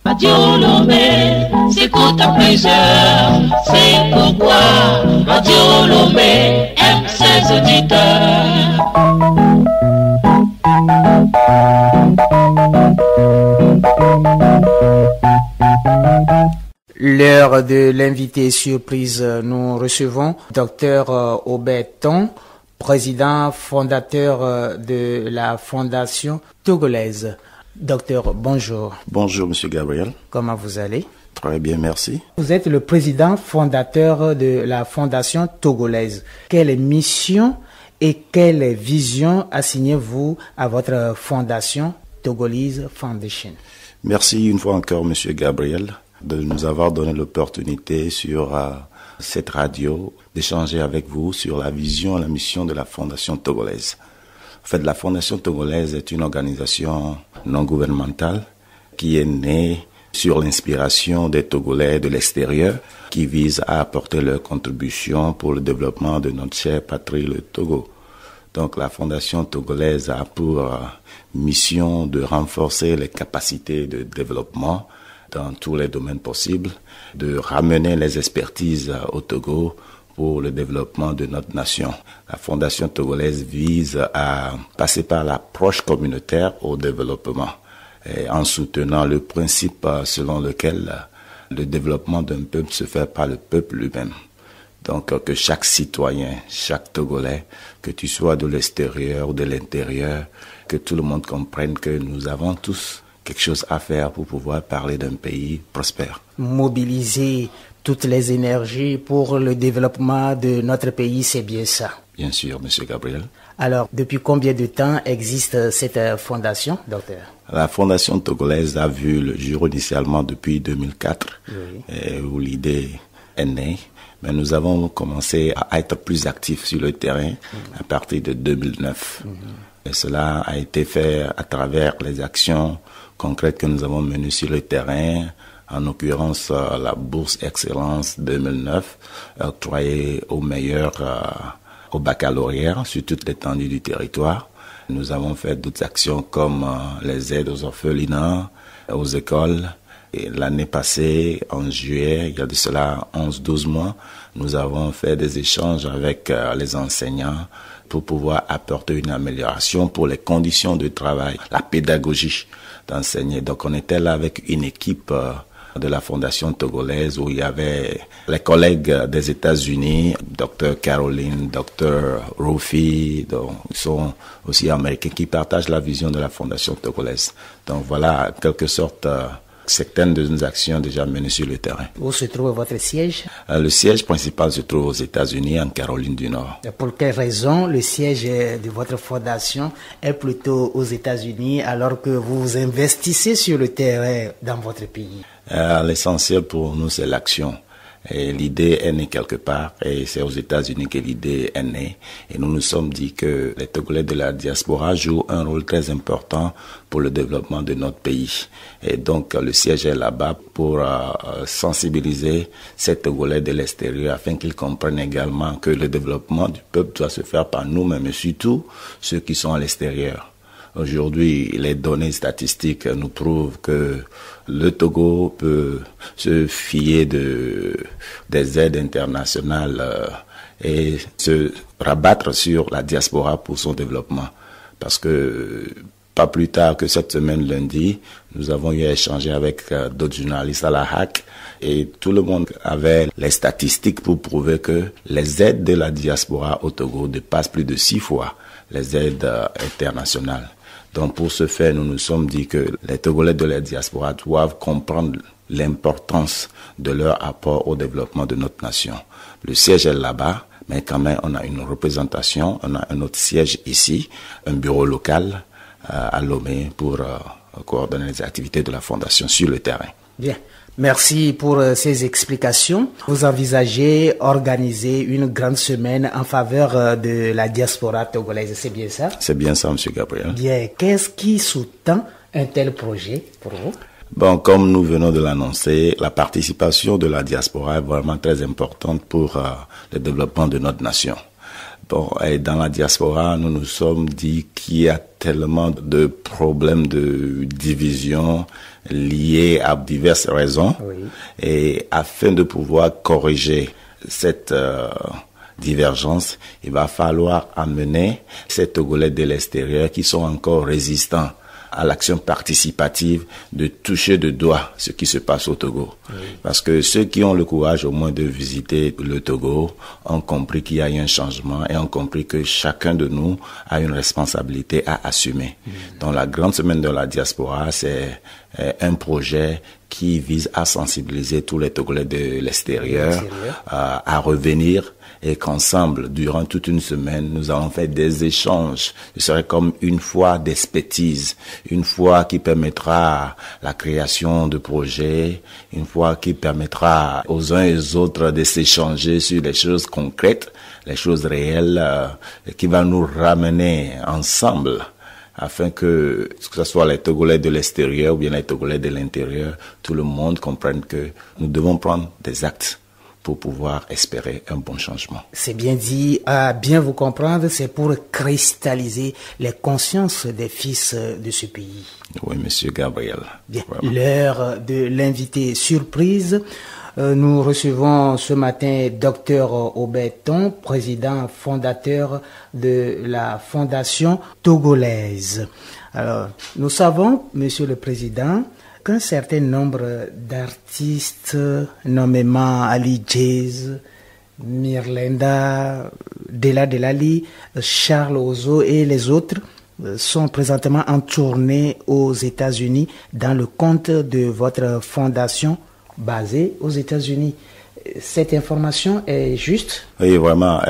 Radio Lomé, s'écoute à plusieurs. C'est pourquoi Radio Lomé aime ses auditeurs. L'heure de l'invité surprise, nous recevons Dr Auberton, président fondateur de la Fondation togolaise. Docteur, bonjour. Bonjour, Monsieur Gabriel. Comment vous allez? Très bien, merci. Vous êtes le président fondateur de la Fondation togolaise. Quelle mission et quelle vision assignez-vous à votre Fondation Togolese Foundation? Merci une fois encore, Monsieur Gabriel, de nous avoir donné l'opportunité sur cette radio d'échanger avec vous sur la vision et la mission de la Fondation togolaise. En fait, la Fondation togolaise est une organisation non gouvernementale qui est née sur l'inspiration des Togolais de l'extérieur qui vise à apporter leur contribution pour le développement de notre chère patrie, le Togo. Donc la Fondation togolaise a pour mission de renforcer les capacités de développement dans tous les domaines possibles, de ramener les expertises au Togo pour le développement de notre nation. La Fondation togolaise vise à passer par l'approche communautaire au développement et en soutenant le principe selon lequel le développement d'un peuple se fait par le peuple lui-même. Donc que chaque citoyen, chaque Togolais, que tu sois de l'extérieur ou de l'intérieur, que tout le monde comprenne que nous avons tous quelque chose à faire pour pouvoir parler d'un pays prospère. Mobiliser toutes les énergies pour le développement de notre pays, c'est bien ça? Bien sûr, Monsieur Gabriel. Alors, depuis combien de temps existe cette fondation, docteur? La Fondation togolaise a vu le jour initialement depuis 2004, où l'idée est née. Mais nous avons commencé à être plus actifs sur le terrain à partir de 2009. Et cela a été fait à travers les actions concrètes que nous avons menées sur le terrain, en l'occurrence la bourse Excellence 2009, octroyée aux meilleurs au baccalauréat sur toute l'étendue du territoire. Nous avons fait d'autres actions comme les aides aux orphelinats, aux écoles. Et l'année passée, en juillet, il y a de cela 11-12 mois, nous avons fait des échanges avec les enseignants pour pouvoir apporter une amélioration pour les conditions de travail, la pédagogie d'enseigner. Donc on était là avec une équipe de la Fondation togolaise où il y avait les collègues des États-Unis, Dr Caroline, Dr Rufi, donc ils sont aussi américains qui partagent la vision de la Fondation togolaise. Donc voilà, en quelque sorte, certaines de nos actions déjà menées sur le terrain. Où se trouve votre siège? Le siège principal se trouve aux États-Unis, en Caroline du Nord. Et pour quelle raison le siège de votre fondation est plutôt aux États-Unis alors que vous vous investissez sur le terrain dans votre pays? L'essentiel pour nous, c'est l'action. Et l'idée est née quelque part et c'est aux États-Unis que l'idée est née. Et nous nous sommes dit que les Togolais de la diaspora jouent un rôle très important pour le développement de notre pays. Et donc le siège est là-bas pour sensibiliser ces Togolais de l'extérieur afin qu'ils comprennent également que le développement du peuple doit se faire par nous-mêmes et surtout ceux qui sont à l'extérieur. Aujourd'hui, les données statistiques nous prouvent que le Togo peut se fier des aides internationales et se rabattre sur la diaspora pour son développement. Parce que pas plus tard que cette semaine lundi, nous avons eu à échanger avec d'autres journalistes à la HAC et tout le monde avait les statistiques pour prouver que les aides de la diaspora au Togo dépassent plus de 6 fois les aides internationales. Donc pour ce faire, nous nous sommes dit que les Togolais de la diaspora doivent comprendre l'importance de leur apport au développement de notre nation. Le siège est là-bas, mais quand même on a une représentation, on a un autre siège ici, un bureau local à Lomé pour coordonner les activités de la Fondation sur le terrain. Bien. Merci pour ces explications. Vous envisagez organiser une grande semaine en faveur de la diaspora togolaise, c'est bien ça? C'est bien ça, M. Gabriel. Bien. Qu'est-ce qui sous-tend un tel projet pour vous? Bon, comme nous venons de l'annoncer, la participation de la diaspora est vraiment très importante pour le développement de notre nation. Bon, et dans la diaspora, nous nous sommes dit qu'il y a tellement de problèmes de division liés à diverses raisons. Oui. Et afin de pouvoir corriger cette divergence, il va falloir amener ces Togolais de l'extérieur qui sont encore résistants à l'action participative de toucher de doigt ce qui se passe au Togo. Oui. Parce que ceux qui ont le courage au moins de visiter le Togo ont compris qu'il y a eu un changement et ont compris que chacun de nous a une responsabilité à assumer. Donc la grande semaine de la diaspora, c'est un projet qui vise à sensibiliser tous les Togolais de l'extérieur à revenir et qu'ensemble, durant toute une semaine, nous allons faire des échanges. Ce serait comme une fois d'expertise, une fois qui permettra la création de projets, une fois qui permettra aux uns et aux autres de s'échanger sur les choses concrètes, les choses réelles, qui va nous ramener ensemble afin que ce soit les Togolais de l'extérieur ou bien les Togolais de l'intérieur, tout le monde comprenne que nous devons prendre des actes pour pouvoir espérer un bon changement. C'est bien dit. À bien vous comprendre, c'est pour cristalliser les consciences des fils de ce pays. Oui, monsieur Gabriel. Bien. L'heure de l'invité surprise. Nous recevons ce matin Dr Auberton, président fondateur de la Fondation togolaise. Alors, nous savons, monsieur le président, qu'un certain nombre d'artistes, nommément Ali Jazz, Mirlenda, Dela Delali, Charles Ozo et les autres, sont présentement en tournée aux États-Unis dans le cadre de votre fondation basée aux États-Unis. Cette information est juste? Oui, vraiment.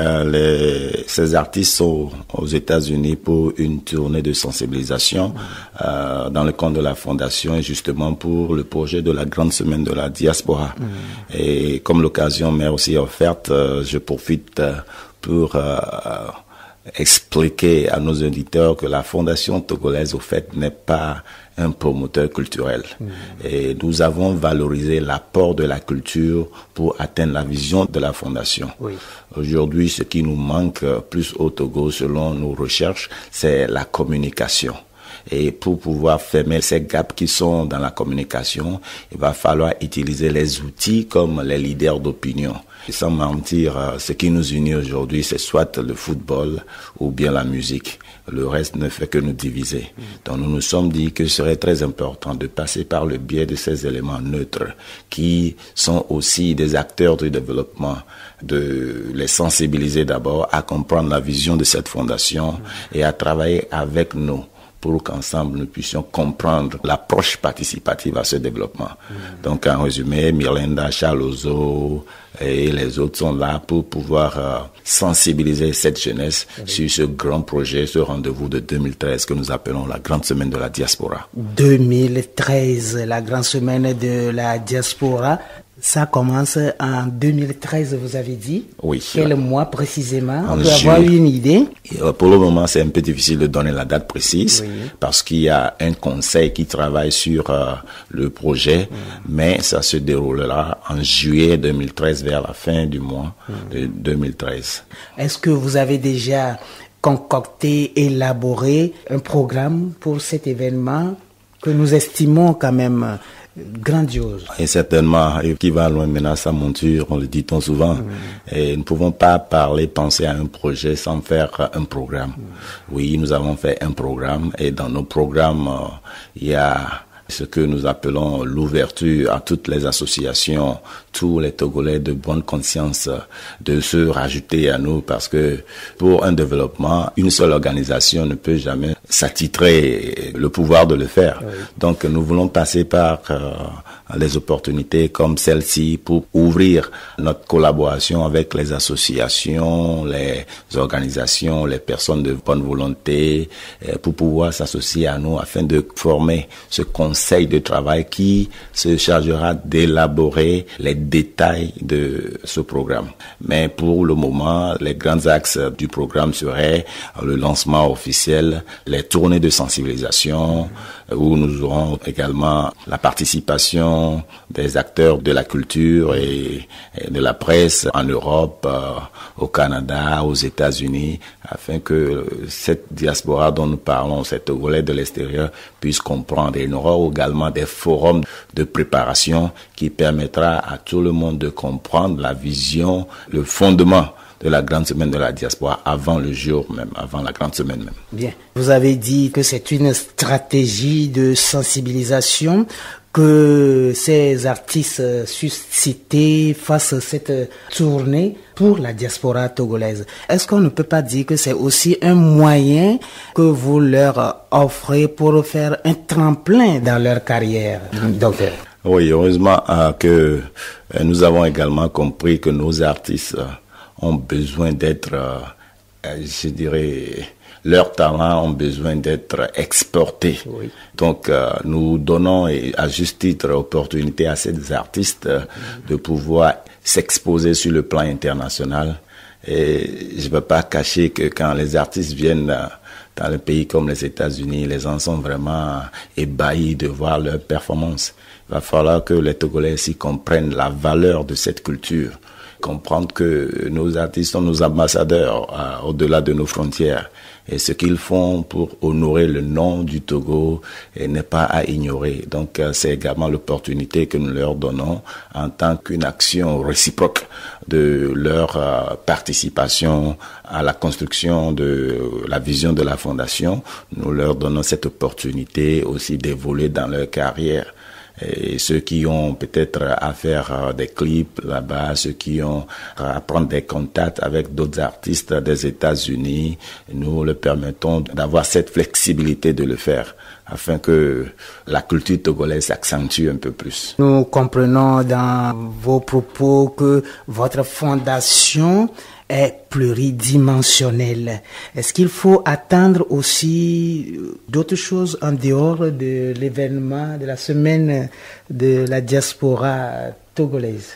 Ces artistes sont aux États-Unis pour une tournée de sensibilisation dans le cadre de la fondation et justement pour le projet de la grande semaine de la diaspora. Et comme l'occasion m'est aussi offerte, je profite pour expliquer à nos auditeurs que la Fondation togolaise, au fait, n'est pas un promoteur culturel. Et nous avons valorisé l'apport de la culture pour atteindre la vision de la Fondation. Oui. Aujourd'hui, ce qui nous manque plus au Togo, selon nos recherches, c'est la communication. Et pour pouvoir fermer ces gaps qui sont dans la communication, il va falloir utiliser les outils comme les leaders d'opinion. Et sans mentir, ce qui nous unit aujourd'hui, c'est soit le football ou bien la musique. Le reste ne fait que nous diviser. Donc nous nous sommes dit que ce serait très important de passer par le biais de ces éléments neutres qui sont aussi des acteurs du développement, de les sensibiliser d'abord à comprendre la vision de cette fondation et à travailler avec nous pour qu'ensemble nous puissions comprendre l'approche participative à ce développement. Donc en résumé, Mirlenda, Charles Ozo et les autres sont là pour pouvoir sensibiliser cette jeunesse sur ce grand projet, ce rendez-vous de 2013 que nous appelons la grande semaine de la diaspora. 2013, la grande semaine de la diaspora. Ça commence en 2013, vous avez dit. Oui. Quel mois précisément? On peut avoir une idée? Pour le moment, c'est un peu difficile de donner la date précise parce qu'il y a un conseil qui travaille sur le projet, mais ça se déroulera en juillet 2013 vers la fin du mois de 2013. Est-ce que vous avez déjà concocté, élaboré un programme pour cet événement que nous estimons quand même grandiose? Et certainement, qui va loin maintenant sa monture, on le dit tant souvent. Et nous ne pouvons pas penser à un projet sans faire un programme. Oui, nous avons fait un programme et dans nos programmes, il y a ce que nous appelons l'ouverture à toutes les associations, tous les Togolais de bonne conscience de se rajouter à nous parce que pour un développement, une seule organisation ne peut jamais s'attitrer le pouvoir de le faire. Donc nous voulons passer par les opportunités comme celle-ci pour ouvrir notre collaboration avec les associations, les organisations, les personnes de bonne volonté pour pouvoir s'associer à nous afin de former ce conseil de travail qui se chargera d'élaborer les détails de ce programme. Mais pour le moment, les grands axes du programme seraient le lancement officiel, les tournées de sensibilisation, où nous aurons également la participation des acteurs de la culture et de la presse en Europe, au Canada, aux États-Unis, afin que cette diaspora dont nous parlons, cette Togolais de l'extérieur, puisse comprendre. Et il y aura également des forums de préparation qui permettra à tout le monde de comprendre la vision, le fondement de la grande semaine de la diaspora avant le jour même, avant la grande semaine même. Bien. Vous avez dit que c'est une stratégie de sensibilisation que ces artistes suscités fassent cette tournée pour la diaspora togolaise. Est-ce qu'on ne peut pas dire que c'est aussi un moyen que vous leur offrez pour faire un tremplin dans leur carrière, docteur? Oui, heureusement que nous avons également compris que nos artistes ont besoin d'être, je dirais, leurs talents ont besoin d'être exportés. Oui. Donc, nous donnons à juste titre l'opportunité à ces artistes de pouvoir s'exposer sur le plan international. Et je ne veux pas cacher que quand les artistes viennent dans les pays comme les États-Unis, les gens sont vraiment ébahis de voir leurs performances. Il va falloir que les Togolais aussi comprennent la valeur de cette culture. Comprendre que nos artistes sont nos ambassadeurs au-delà de nos frontières. Et ce qu'ils font pour honorer le nom du Togo n'est pas à ignorer. Donc c'est également l'opportunité que nous leur donnons en tant qu'une action réciproque de leur participation à la construction de la vision de la Fondation. Nous leur donnons cette opportunité aussi d'évoluer dans leur carrière. Et ceux qui ont peut-être à faire des clips là-bas, ceux qui ont à prendre des contacts avec d'autres artistes des États-Unis, nous leur permettons d'avoir cette flexibilité de le faire afin que la culture togolaise s'accentue un peu plus. Nous comprenons dans vos propos que votre fondation est pluridimensionnelle. Est-ce qu'il faut attendre aussi d'autres choses en dehors de l'événement de la semaine de la diaspora togolaise?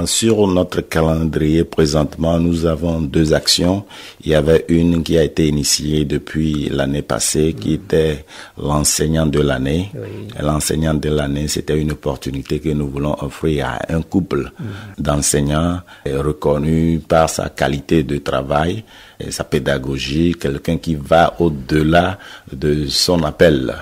Sur notre calendrier présentement, nous avons 2 actions. Il y avait une qui a été initiée depuis l'année passée, qui était l'enseignant de l'année. Oui. L'enseignant de l'année, c'était une opportunité que nous voulons offrir à un couple d'enseignants reconnus par sa qualité de travail et sa pédagogie, quelqu'un qui va au-delà de son appel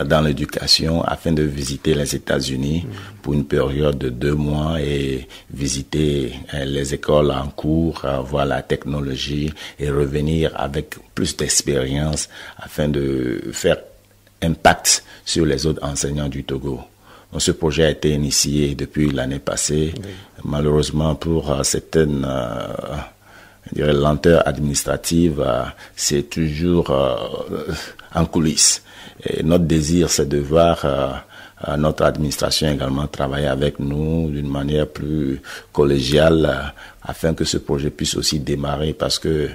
dans l'éducation afin de visiter les États-Unis pour une période de 2 mois et visiter les écoles en cours, voir la technologie et revenir avec plus d'expérience afin de faire impact sur les autres enseignants du Togo. Donc, ce projet a été initié depuis l'année passée. Oui. Malheureusement, pour certaines lenteurs administratives, c'est toujours en coulisses. Et notre désir, c'est de voir notre administration également travailler avec nous d'une manière plus collégiale afin que ce projet puisse aussi démarrer, parce que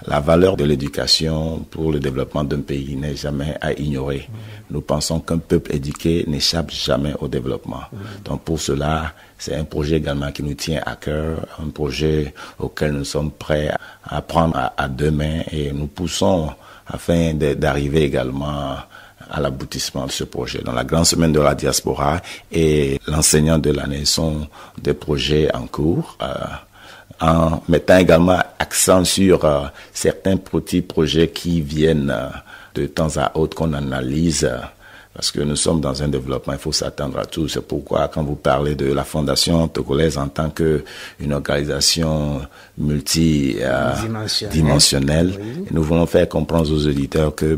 la valeur de l'éducation pour le développement d'un pays n'est jamais à ignorer. Nous pensons qu'un peuple éduqué n'échappe jamais au développement. Donc pour cela, c'est un projet également qui nous tient à cœur, un projet auquel nous sommes prêts à prendre à 2 mains, et nous poussons afin d'arriver également à l'aboutissement de ce projet. Dans la grande semaine de la diaspora et l'enseignant de l'année sont des projets en cours, en mettant également accent sur certains petits projets qui viennent de temps à autre qu'on analyse. Parce que nous sommes dans un développement, il faut s'attendre à tout. C'est pourquoi quand vous parlez de la Fondation togolaise en tant qu'une organisation multidimensionnelle, oui. Nous voulons faire comprendre aux auditeurs que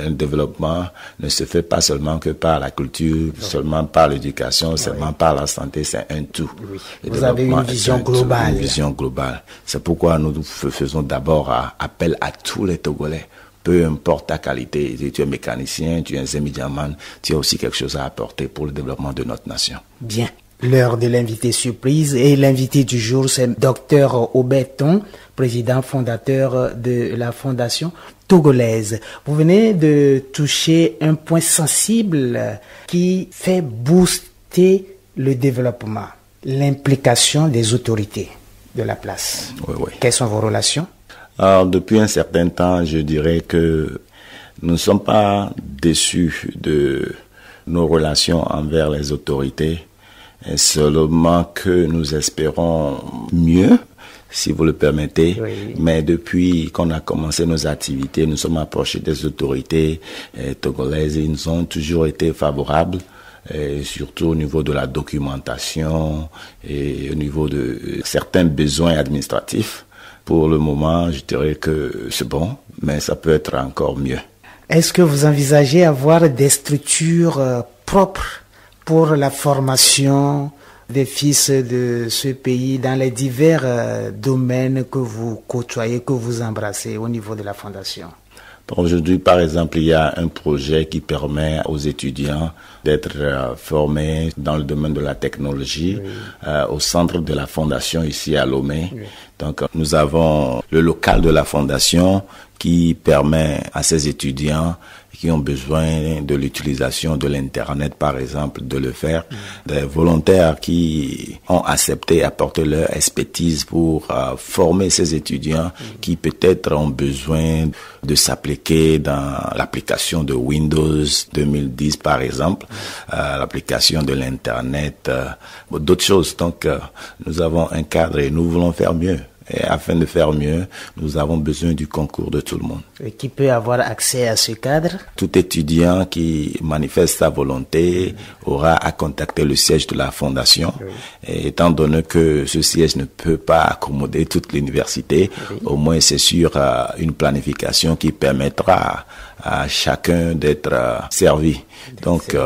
un développement ne se fait pas seulement que par la culture, seulement par l'éducation, seulement par la santé, c'est un tout. Oui. Vous avez une vision globale. Une vision globale. C'est pourquoi nous faisons d'abord appel à tous les Togolais. Peu importe ta qualité, si tu es mécanicien, tu es un Zemidiaman, tu as aussi quelque chose à apporter pour le développement de notre nation. Bien. L'heure de l'invité surprise, et l'invité du jour, c'est Dr Obeton, président fondateur de la Fondation togolaise. Vous venez de toucher un point sensible qui fait booster le développement. l'implication des autorités de la place. Oui, oui. Quelles sont vos relations? Alors, depuis un certain temps, je dirais que nous ne sommes pas déçus de nos relations envers les autorités, seulement que nous espérons mieux, si vous le permettez. Oui. Mais depuis qu'on a commencé nos activités, nous sommes approchés des autorités togolaises et ils nous ont toujours été favorables. Et surtout au niveau de la documentation et au niveau de certains besoins administratifs. Pour le moment, je dirais que c'est bon, mais ça peut être encore mieux. Est-ce que vous envisagez avoir des structures propres pour la formation des fils de ce pays dans les divers domaines que vous côtoyez, que vous embrassez au niveau de la fondation? Aujourd'hui, par exemple, il y a un projet qui permet aux étudiants d'être formés dans le domaine de la technologie au centre de la fondation ici à Lomé. Oui. Donc, nous avons le local de la fondation qui permet à ces étudiants qui ont besoin de l'utilisation de l'Internet, par exemple, de le faire. Des volontaires qui ont accepté apporter leur expertise pour former ces étudiants qui peut-être ont besoin de s'appliquer dans l'application de Windows 2010, par exemple, l'application de l'Internet, d'autres choses. Donc, nous avons un cadre et nous voulons faire mieux. Et afin de faire mieux, nous avons besoin du concours de tout le monde. Et qui peut avoir accès à ce cadre? Tout étudiant qui manifeste sa volonté aura à contacter le siège de la fondation. Et étant donné que ce siège ne peut pas accommoder toute l'université, au moins c'est sur une planification qui permettra à chacun d'être servi. Donc,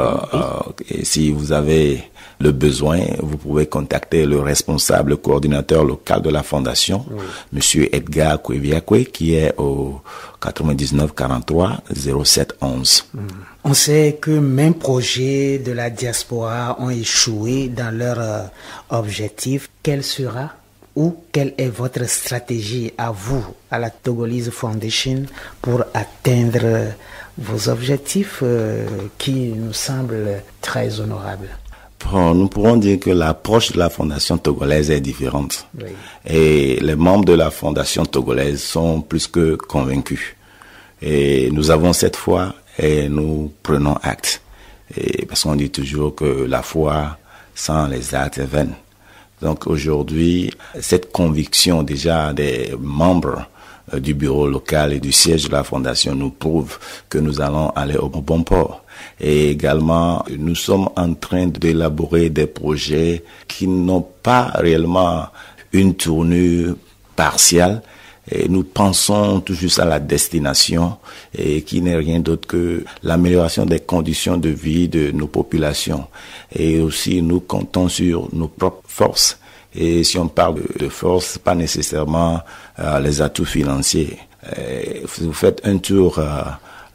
et si vous avez le besoin, vous pouvez contacter le responsable, le coordinateur local de la fondation, Monsieur Edgar Kweviakwe, qui est au 99 43 07 11. On sait que même projets de la diaspora ont échoué dans leur objectif. Quel sera ou quelle est votre stratégie à vous, à la Togolese Foundation, pour atteindre vos objectifs qui nous semblent très honorables? Bon, nous pourrons dire que l'approche de la fondation togolaise est différente. Oui. Et les membres de la fondation togolaise sont plus que convaincus. Et nous avons cette foi et nous prenons acte. Et parce qu'on dit toujours que la foi sans les actes est vaine. Donc aujourd'hui, cette conviction déjà des membres du bureau local et du siège de la fondation nous prouve que nous allons aller au bon port. Et également, nous sommes en train d'élaborer des projets qui n'ont pas réellement une tournure partielle. Et nous pensons tout juste à la destination et qui n'est rien d'autre que l'amélioration des conditions de vie de nos populations. Et aussi, nous comptons sur nos propres forces. Et si on parle de force, pas nécessairement les atouts financiers. Si vous faites un tour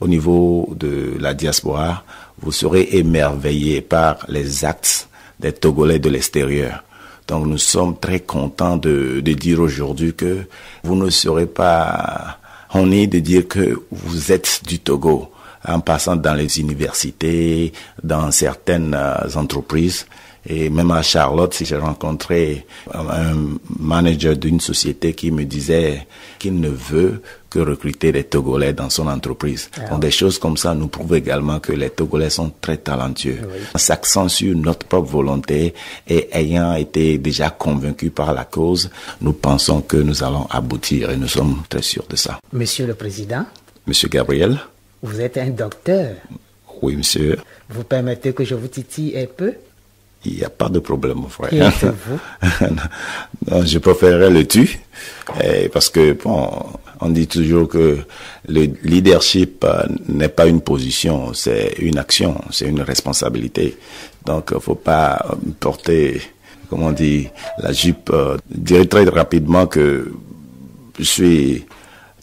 au niveau de la diaspora, vous serez émerveillé par les actes des Togolais de l'extérieur. Donc nous sommes très contents de dire aujourd'hui que vous ne serez pas honnis de dire que vous êtes du Togo en passant dans les universités, dans certaines entreprises. Et même à Charlotte, si j'ai rencontré un manager d'une société qui me disait qu'il ne veut que recruter des Togolais dans son entreprise. Donc des choses comme ça nous prouvent également que les Togolais sont très talentueux. En s'accent sur notre propre volonté et ayant été déjà convaincus par la cause, nous pensons que nous allons aboutir et nous sommes très sûrs de ça. Monsieur le Président. Monsieur Gabriel. Vous êtes un docteur. Oui, monsieur. Vous permettez que je vous titille un peu? Il n'y a pas de problème, mon frère. Qui êtes-vous? Non, je préférerais le tu, parce que bon, on dit toujours que le leadership n'est pas une position, c'est une action, c'est une responsabilité. Donc, faut pas porter, comment on dit, la jupe. Je dirais très rapidement que je suis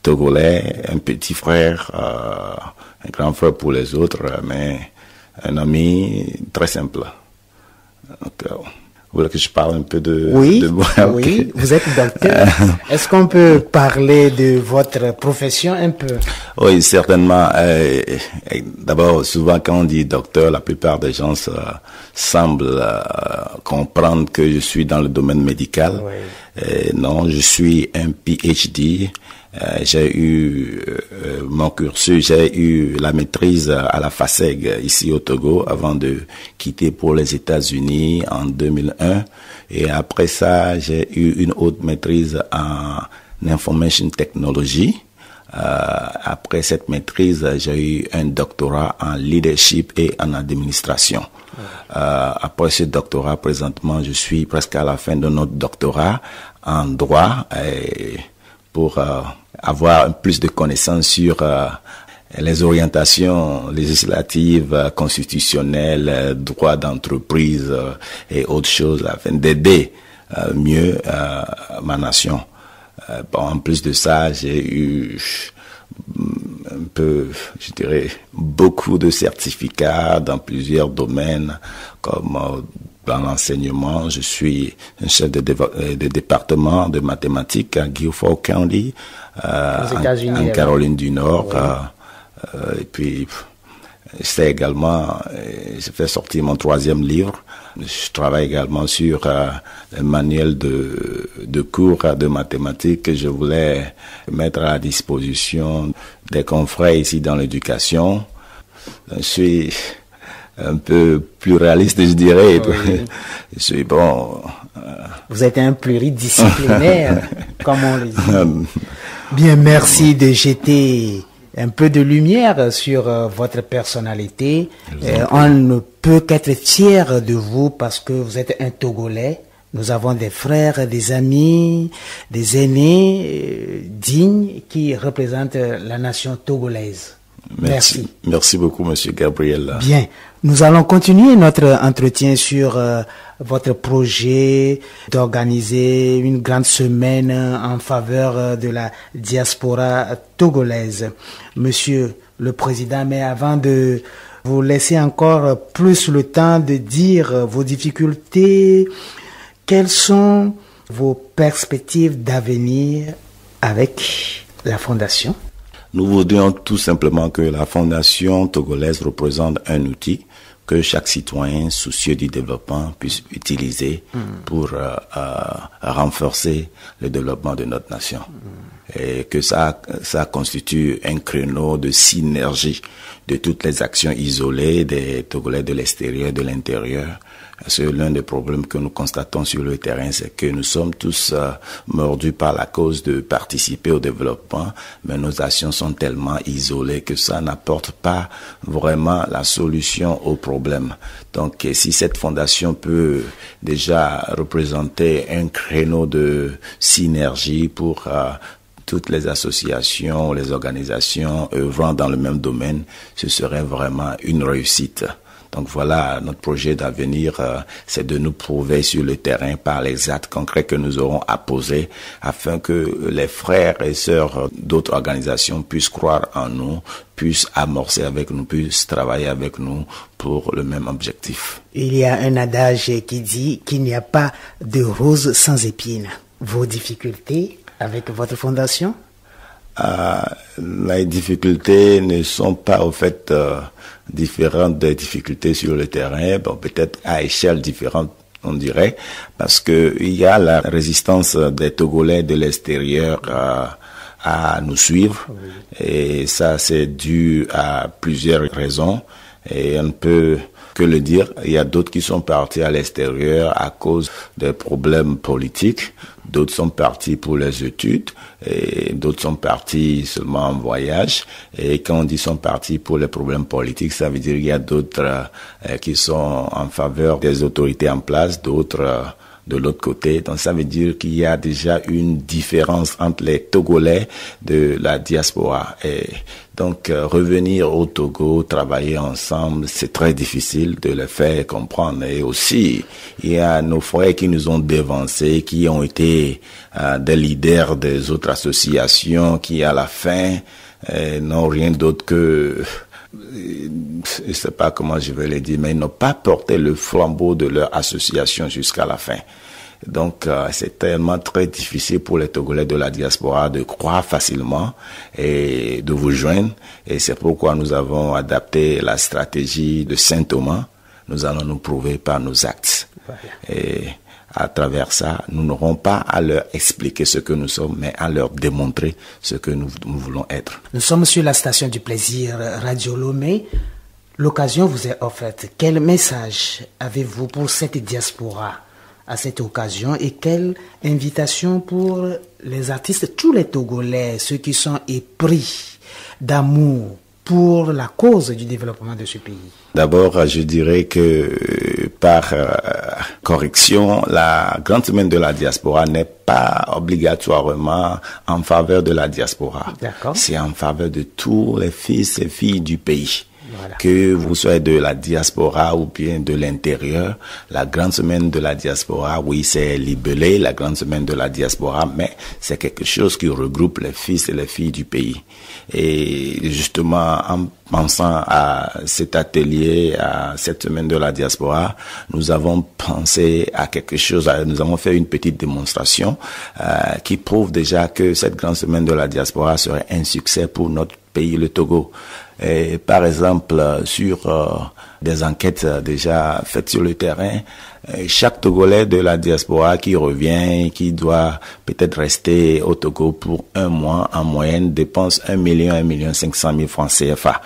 Togolais, un petit frère, un grand frère pour les autres, mais un ami très simple. Donc, Vous voulez que je parle un peu de... Oui, de moi? oui, Okay. vous êtes docteur. Est-ce qu'on peut parler de votre profession un peu? Oui, certainement. D'abord, souvent quand on dit docteur, la plupart des gens semblent comprendre que je suis dans le domaine médical. Oui. Non, je suis un PhD. J'ai eu mon cursus, j'ai eu la maîtrise à la FASEG ici au Togo avant de quitter pour les États-Unis en 2001. Et après ça, j'ai eu une haute maîtrise en Information Technology. Après cette maîtrise, j'ai eu un doctorat en leadership et en administration. Après ce doctorat, présentement, je suis presque à la fin de notre doctorat en droit pour avoir plus de connaissances sur les orientations législatives, constitutionnelles, droit d'entreprise et autres choses afin d'aider mieux ma nation. En plus de ça, j'ai eu un peu, je dirais, beaucoup de certificats dans plusieurs domaines, comme dans l'enseignement. Je suis un chef de département de mathématiques à Guilford County, en Caroline du Nord. Oui. Et puis, c'est également, j'ai fait sortir mon 3e livre. Je travaille également sur un manuel de cours de mathématiques que je voulais mettre à la disposition des confrères ici dans l'éducation. Je suis un peu pluraliste, je dirais. Oui. Je suis bon. Vous êtes un pluridisciplinaire, comme on le dit. Bien, merci de jeter un peu de lumière sur votre personnalité. On ne peut qu'être fier de vous parce que vous êtes un Togolais. Nous avons des frères, des amis, des aînés dignes qui représentent la nation togolaise. Merci. Merci beaucoup, Monsieur Gabriel. Bien. Nous allons continuer notre entretien sur votre projet d'organiser une grande semaine en faveur de la diaspora togolaise. Monsieur le Président, mais avant de vous laisser encore plus le temps de dire vos difficultés, quelles sont vos perspectives d'avenir avec la Fondation? Nous voudrions tout simplement que la Fondation togolaise représente un outil que chaque citoyen soucieux du développement puisse utiliser pour renforcer le développement de notre nation. Et que ça constitue un créneau de synergie de toutes les actions isolées des Togolais de l'extérieur et de l'intérieur. Parce que l'un des problèmes que nous constatons sur le terrain, c'est que nous sommes tous mordus par la cause de participer au développement, mais nos actions sont tellement isolées que ça n'apporte pas vraiment la solution au problème. Donc, si cette fondation peut déjà représenter un créneau de synergie pour toutes les associations, les organisations œuvrant dans le même domaine, ce serait vraiment une réussite. Donc voilà, notre projet d'avenir, c'est de nous prouver sur le terrain par les actes concrets que nous aurons à poser afin que les frères et sœurs d'autres organisations puissent croire en nous, puissent amorcer avec nous, puissent travailler avec nous pour le même objectif. Il y a un adage qui dit qu'il n'y a pas de rose sans épines. Vos difficultés avec votre fondation? Les difficultés ne sont pas au fait différentes des difficultés sur le terrain, bon, peut-être à échelle différente, on dirait, parce que il y a la résistance des Togolais de l'extérieur à nous suivre, et ça c'est dû à plusieurs raisons, et on ne peut que le dire. Il y a d'autres qui sont partis à l'extérieur à cause des problèmes politiques, d'autres sont partis pour les études, et d'autres sont partis seulement en voyage. Et quand on dit sont partis pour les problèmes politiques, ça veut dire qu'il y a d'autres qui sont en faveur des autorités en place, d'autres de l'autre côté. Donc ça veut dire qu'il y a déjà une différence entre les Togolais de la diaspora. Et donc revenir au Togo, travailler ensemble, c'est très difficile de le faire comprendre. Et aussi, il y a nos frères qui nous ont dévancés, qui ont été des leaders des autres associations, qui à la fin n'ont rien d'autre que je ne sais pas comment je vais le dire, mais ils n'ont pas porté le flambeau de leur association jusqu'à la fin. Donc, c'est tellement très difficile pour les Togolais de la diaspora de croire facilement et de vous joindre. Et c'est pourquoi nous avons adapté la stratégie de Saint Thomas. Nous allons nous prouver par nos actes. Et à travers ça, nous n'aurons pas à leur expliquer ce que nous sommes, mais à leur démontrer ce que nous voulons être. Nous sommes sur la station du plaisir Radio Lomé. L'occasion vous est offerte. Quel message avez-vous pour cette diaspora à cette occasion et quelle invitation pour les artistes, tous les Togolais, ceux qui sont épris d'amour pour la cause du développement de ce pays? D'abord, je dirais que par correction, la grande semaine de la diaspora n'est pas obligatoirement en faveur de la diaspora. C'est en faveur de tous les fils et filles du pays. Voilà. Que vous soyez de la diaspora ou bien de l'intérieur, la grande semaine de la diaspora, oui, c'est libellé, la grande semaine de la diaspora, mais c'est quelque chose qui regroupe les fils et les filles du pays. Et justement, en pensant à cet atelier, à cette semaine de la diaspora, nous avons pensé à quelque chose, nous avons fait une petite démonstration qui prouve déjà que cette grande semaine de la diaspora serait un succès pour notre pays, le Togo. Et par exemple, sur des enquêtes déjà faites sur le terrain, chaque Togolais de la diaspora qui revient, qui doit peut-être rester au Togo pour un mois, en moyenne, dépense 1 million 500 000 francs CFA.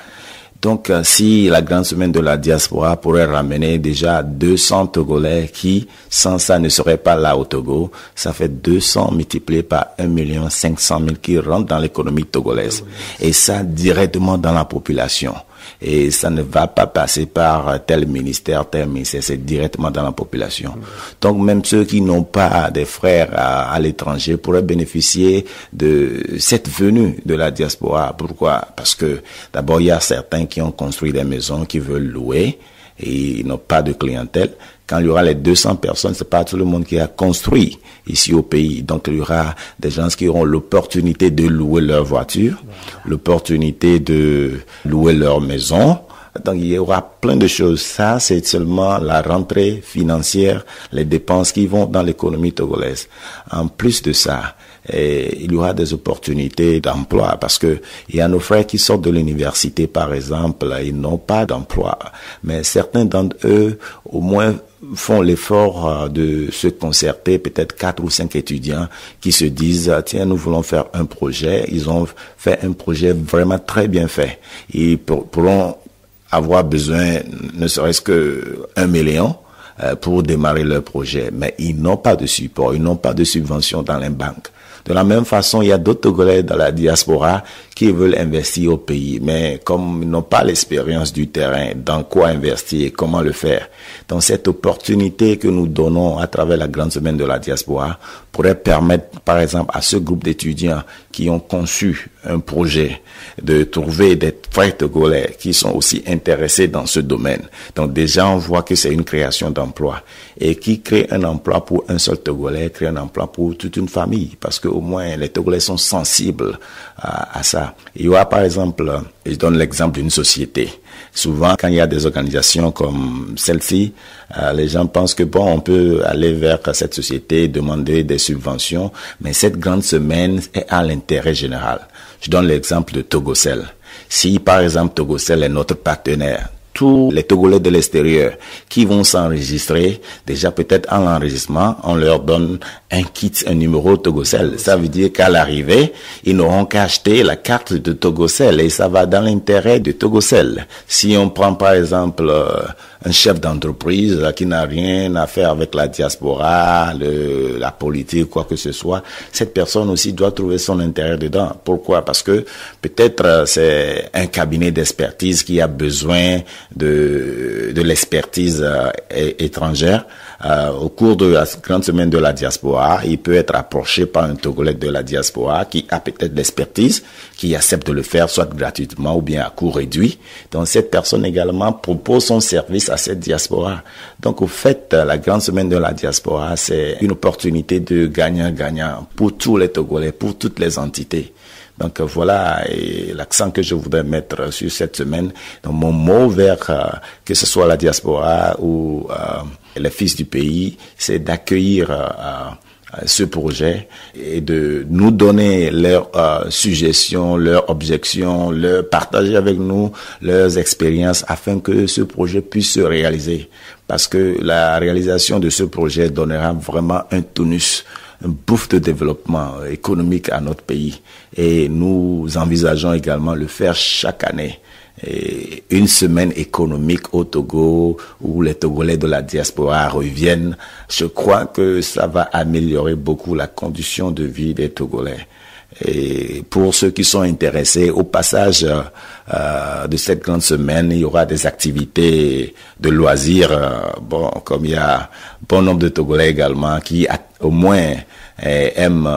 Donc, si la grande semaine de la diaspora pourrait ramener déjà 200 Togolais qui, sans ça, ne seraient pas là au Togo, ça fait 200 multiplié par 1 500 000 qui rentrent dans l'économie togolaise. Et ça, directement dans la population. Et ça ne va pas passer par tel ministère, c'est directement dans la population. Donc même ceux qui n'ont pas des frères à l'étranger pourraient bénéficier de cette venue de la diaspora. Pourquoi? Parce que d'abord il y a certains qui ont construit des maisons, qui veulent louer et ils n'ont pas de clientèle. Quand il y aura les 200 personnes, c'est pas tout le monde qui a construit ici au pays. Donc, il y aura des gens qui auront l'opportunité de louer leur voiture, l'opportunité de louer leur maison. Donc, il y aura plein de choses. Ça, c'est seulement la rentrée financière, les dépenses qui vont dans l'économie togolaise. En plus de ça, il y aura des opportunités d'emploi parce que il y a nos frères qui sortent de l'université, par exemple, ils n'ont pas d'emploi. Mais certains d'entre eux, au moins, font l'effort de se concerter, peut-être 4 ou 5 étudiants qui se disent, tiens, nous voulons faire un projet. Ils ont fait un projet vraiment très bien fait. Ils pourront avoir besoin, ne serait-ce que 1 million pour démarrer leur projet. Mais ils n'ont pas de support, ils n'ont pas de subvention dans les banques. De la même façon, il y a d'autres Togolais dans la diaspora qui veulent investir au pays, mais comme ils n'ont pas l'expérience du terrain, dans quoi investir et comment le faire. Donc cette opportunité que nous donnons à travers la grande semaine de la diaspora pourrait permettre, par exemple, à ce groupe d'étudiants qui ont conçu un projet de trouver des frères Togolais qui sont aussi intéressés dans ce domaine. Donc déjà, on voit que c'est une création d'emploi et qui crée un emploi pour un seul Togolais, crée un emploi pour toute une famille parce que au moins les Togolais sont sensibles à ça. Il y aura par exemple, je donne l'exemple d'une société. Souvent, quand il y a des organisations comme celle-ci, les gens pensent que bon, on peut aller vers cette société, demander des subventions, mais cette grande semaine est à l'intérêt général. Je donne l'exemple de Togocel. Si par exemple Togocel est notre partenaire, tous les Togolais de l'extérieur qui vont s'enregistrer, déjà peut-être en enregistrement, on leur donne un kit, un numéro Togocel. Ça veut dire qu'à l'arrivée, ils n'auront qu'à acheter la carte de Togocel et ça va dans l'intérêt de Togocel. Si on prend par exemple un chef d'entreprise qui n'a rien à faire avec la diaspora, la politique, quoi que ce soit, cette personne aussi doit trouver son intérêt dedans. Pourquoi? Parce que peut-être c'est un cabinet d'expertise qui a besoin de l'expertise étrangère. Au cours de la grande semaine de la diaspora, il peut être approché par un Togolais de la diaspora qui a peut-être l'expertise, qui accepte de le faire soit gratuitement ou bien à coût réduit. Donc cette personne également propose son service à cette diaspora. Donc au fait, la grande semaine de la diaspora, c'est une opportunité de gagnant-gagnant pour tous les Togolais, pour toutes les entités. Donc voilà l'accent que je voudrais mettre sur cette semaine. Donc mon mot vers que ce soit la diaspora ou les fils du pays, c'est d'accueillir ce projet et de nous donner leurs suggestions, leurs objections, partager avec nous leurs expériences afin que ce projet puisse se réaliser. Parce que la réalisation de ce projet donnera vraiment un tonus, un bouffe de développement économique à notre pays. Et nous envisageons également le faire chaque année. Et une semaine économique au Togo où les Togolais de la diaspora reviennent. Je crois que ça va améliorer beaucoup la condition de vie des Togolais. Et pour ceux qui sont intéressés, au passage de cette grande semaine, il y aura des activités de loisirs. Comme il y a bon nombre de Togolais également qui au moins aiment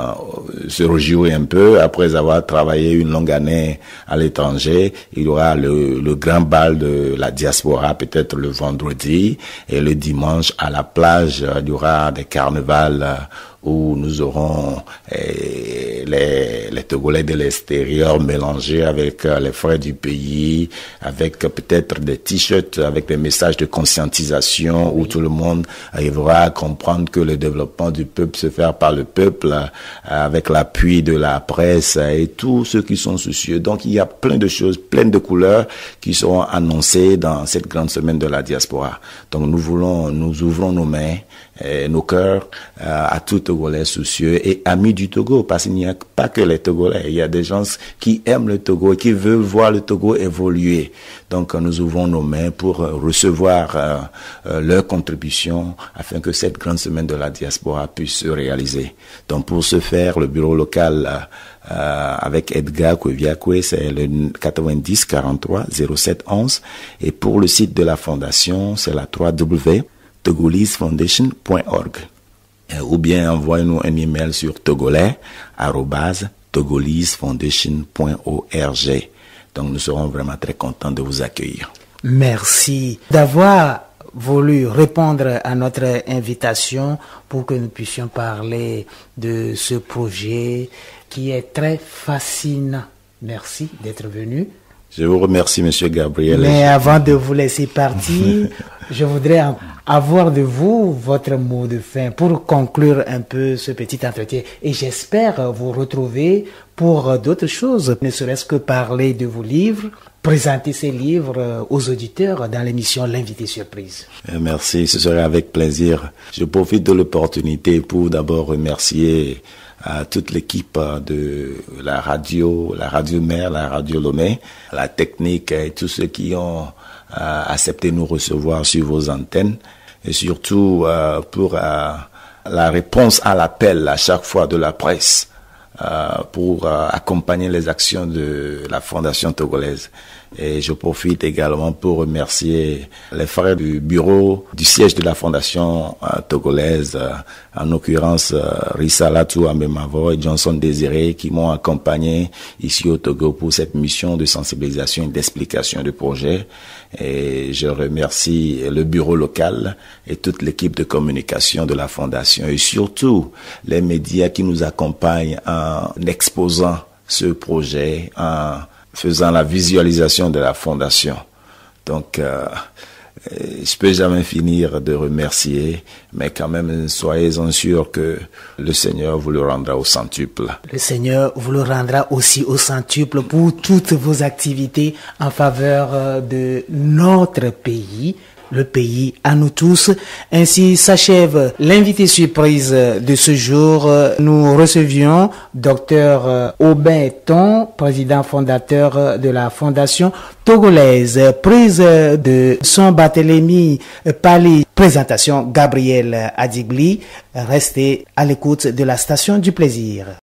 se réjouir un peu après avoir travaillé une longue année à l'étranger. Il y aura le grand bal de la diaspora peut-être le vendredi et le dimanche à la plage, il y aura des carnavals où nous aurons les Togolais de l'extérieur mélangés avec les frères du pays, avec peut-être des t-shirts avec des messages de conscientisation où tout le monde arrivera à comprendre que le développement du peuple se fait par le peuple avec l'appui de la presse et tous ceux qui sont soucieux. Donc il y a plein de choses, plein de couleurs qui seront annoncées dans cette grande semaine de la diaspora. Donc nous ouvrons nos mains, nos cœurs à tout Togolais soucieux et amis du Togo, parce qu'il n'y a pas que les Togolais, il y a des gens qui aiment le Togo et qui veulent voir le Togo évoluer. Donc nous ouvrons nos mains pour recevoir leurs contributions afin que cette grande semaine de la diaspora puisse se réaliser. Donc pour ce faire, le bureau local avec Edgar Kweviakwe, c'est le 90 43 07 11, et pour le site de la fondation, c'est la www.togolesefoundation.org. Ou bien envoyez-nous un email sur togolais@togolesefoundation.org. Donc nous serons vraiment très contents de vous accueillir. Merci d'avoir voulu répondre à notre invitation pour que nous puissions parler de ce projet qui est très fascinant. Merci d'être venu. Je vous remercie, Monsieur Gabriel. Mais avant de vous laisser partir, je voudrais avoir de vous votre mot de fin pour conclure un peu ce petit entretien. Et j'espère vous retrouver pour d'autres choses, ne serait-ce que parler de vos livres, présenter ces livres aux auditeurs dans l'émission L'invité surprise. Merci, ce serait avec plaisir. Je profite de l'opportunité pour d'abord remercier à toute l'équipe de la radio mère, la radio Lomé, la technique et tous ceux qui ont accepté nous recevoir sur vos antennes, et surtout pour la réponse à l'appel à chaque fois de la presse pour accompagner les actions de la Fondation togolaise. Et je profite également pour remercier les frères du bureau du siège de la Fondation togolaise, en l'occurrence Risalatou Ambemavo et Johnson Désiré, qui m'ont accompagné ici au Togo pour cette mission de sensibilisation et d'explication du projet. Et je remercie le bureau local et toute l'équipe de communication de la Fondation et surtout les médias qui nous accompagnent en exposant ce projet, en faisant la visualisation de la Fondation. Donc, je peux jamais finir de remercier, mais quand même, soyez-en sûrs que le Seigneur vous le rendra au centuple. Le Seigneur vous le rendra aussi au centuple pour toutes vos activités en faveur de notre pays, le pays à nous tous. Ainsi s'achève l'invité surprise de ce jour. Nous recevions Dr Aubin Ton, président fondateur de la Fondation togolaise, prise de son Barthélemy Pali, présentation Gabriel Adigli. Restez à l'écoute de la station du plaisir.